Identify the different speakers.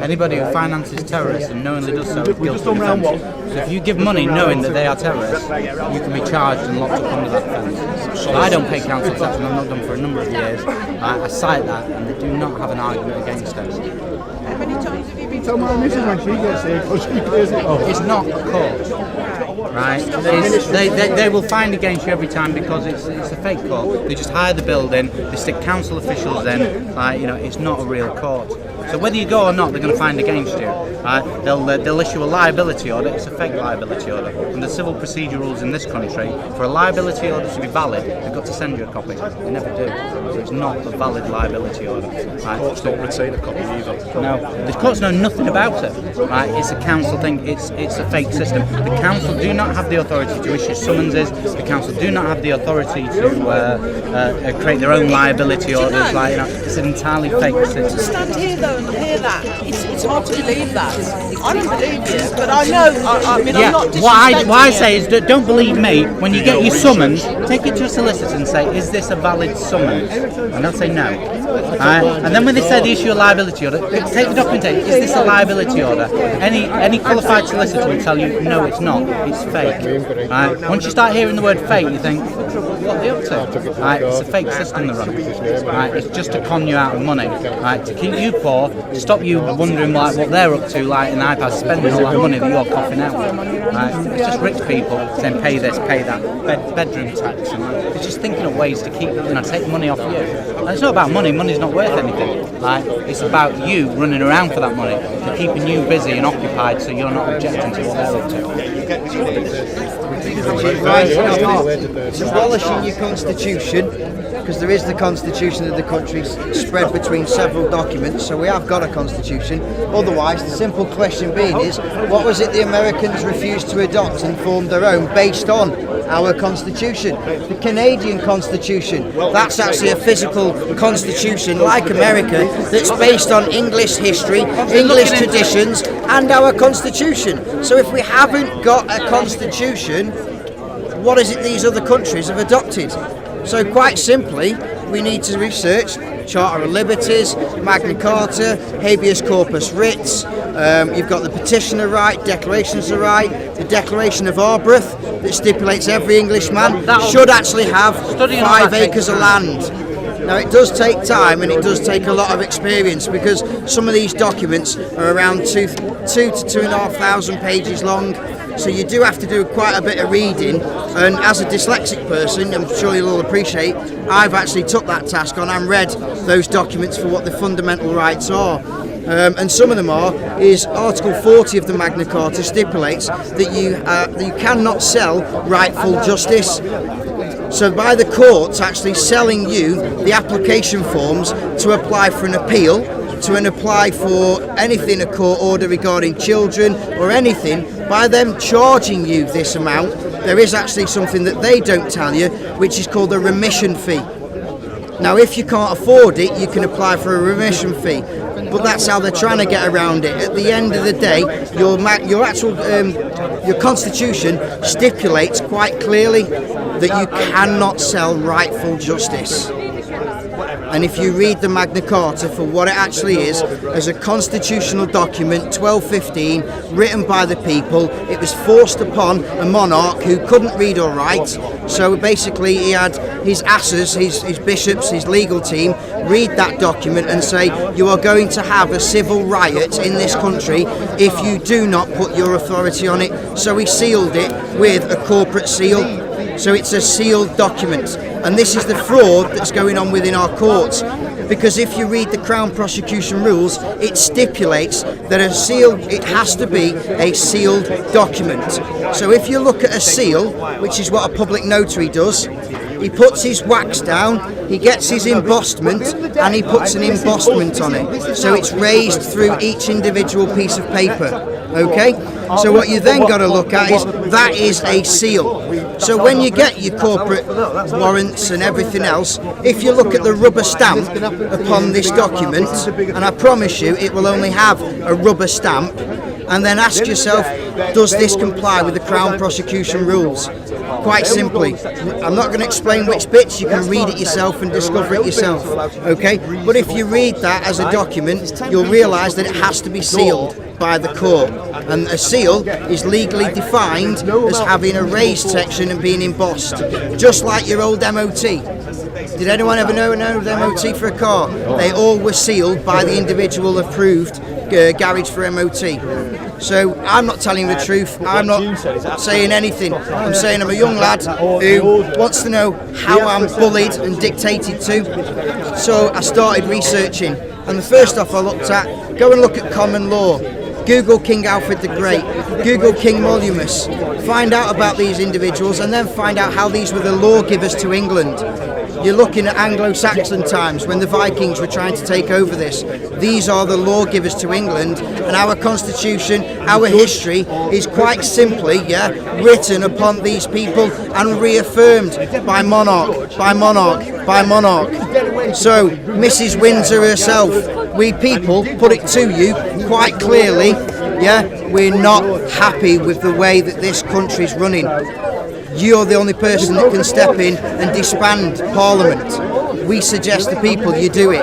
Speaker 1: Anybody who finances terrorists and knowingly does so is guilty of offence. So if you give money knowing that they are terrorists, you can be charged and locked up under that offence. I don't pay council tax, and I've not done for a number of years. I cite that, and they do not have an argument against it.
Speaker 2: How many times have you been told my missus when she gets here because she clears it off?
Speaker 1: It's not a court. Right, they will find against you every time because it's a fake court. They just hire the building, they stick council officials in. It's not a real court. So whether you go or not, they're going to find against you. They'll issue a liability order. It's a fake liability order. And the civil procedure rules in this country, for a liability order to be valid, they've got to send you a copy. They never do. So it's not a valid liability order. Right?
Speaker 3: The courts don't retain a copy either.
Speaker 1: No, the courts know nothing about it. Right? It's a council thing. It's a fake system. The council do not have the authority to issue summonses. The council do not have the authority to create their own liability orders. It's an entirely fake system.
Speaker 2: Stand here though and hear that. It's hard to believe that. I don't believe you, but I know. I'm not disrespecting
Speaker 1: what I say is that don't believe me. When you get your summons, take it to a solicitor and say, "Is this a valid summons?" And they'll say no. And then when they say they issue a liability order, take the documentation. Is this a liability order? Any qualified solicitor will tell you, no, it's not. It's fake. Once you start hearing the word fake, you think, what are they up to? It's a fake system they're running. It's just to con you out of money. To keep you poor, to stop you wondering what they're up to, in iPads, spending all that money that you're coughing out. It's just rich people saying pay this, pay that, bedroom tax. It's just thinking of ways to keep, take money off you. And it's not about money. Money's not worth anything. It's about you running around for that money, for keeping you busy and occupied, so you're not objecting to what they're up to.
Speaker 4: It's abolishing your constitution, because there is the constitution of the country spread between several documents, so we have got a constitution. Otherwise, the simple question being is, what was it the Americans refused to adopt and formed their own based on our constitution? The Canadian constitution, that's actually a physical constitution like America, that's based on English history, English traditions, and our constitution. So if we haven't got a constitution, what is it these other countries have adopted? So quite simply, we need to research Charter of Liberties, Magna Carta, habeas corpus writs. You've got the petitioner right, declarations of right, the Declaration of Arbroath that stipulates every Englishman should actually have 5 acres of land. Now it does take time and it does take a lot of experience, because some of these documents are around 2 to 2,500 pages long. So you do have to do quite a bit of reading, and as a dyslexic person, I'm sure you'll all appreciate, I've actually took that task on and read those documents for what the fundamental rights are. And some of them is Article 40 of the Magna Carta stipulates that you cannot sell rightful justice. So by the courts actually selling you the application forms to apply for an appeal, to apply for anything, a court order regarding children or anything, by them charging you this amount, there is actually something that they don't tell you, which is called a remission fee. Now if you can't afford it, you can apply for a remission fee, but that's how they're trying to get around it. At the end of the day, your constitution stipulates quite clearly that you cannot sell rightful justice. And if you read the Magna Carta for what it actually is, as a constitutional document, 1215, written by the people, it was forced upon a monarch who couldn't read or write. So basically he had his asses, his bishops, his legal team, read that document and say, you are going to have a civil riot in this country if you do not put your authority on it. So he sealed it with a corporate seal. So it's a sealed document, and this is the fraud that's going on within our courts, because if you read the Crown prosecution rules, it stipulates that it has to be a sealed document. So if you look at a seal, which is what a public notary does, he puts his wax down, he gets his embossment, and he puts an embossment on it. So it's raised through each individual piece of paper. Okay? So what you then got to look at is, that is a seal. So when you get your corporate warrants and everything else, if you look at the rubber stamp upon this document, and I promise you it will only have a rubber stamp, and then ask yourself, does this comply with the Crown prosecution rules? Quite simply. I'm not going to explain which bits, you can read it yourself and discover it yourself, okay? But if you read that as a document, you'll realise that it has to be sealed by the court, and a seal is legally defined as having a raised section and being embossed, just like your old MOT. Did anyone ever know an old MOT for a car? They all were sealed by the individual approved garage for MOT. So I'm not telling you the truth, I'm not saying anything. I'm saying I'm a young lad who wants to know how I'm bullied and dictated to. So I started researching, and the first off I looked at, go and look at common law. Google King Alfred the Great, Google King Molumus, find out about these individuals and then find out how these were the lawgivers to England. You're looking at Anglo-Saxon times when the Vikings were trying to take over this. These are the lawgivers to England, and our constitution, our history is quite simply written upon these people and reaffirmed by monarch, by monarch, by monarch. So Mrs. Windsor herself, we people put it to you quite clearly, we're not happy with the way that this country's running. You're the only person that can step in and disband Parliament. We suggest to people you do it.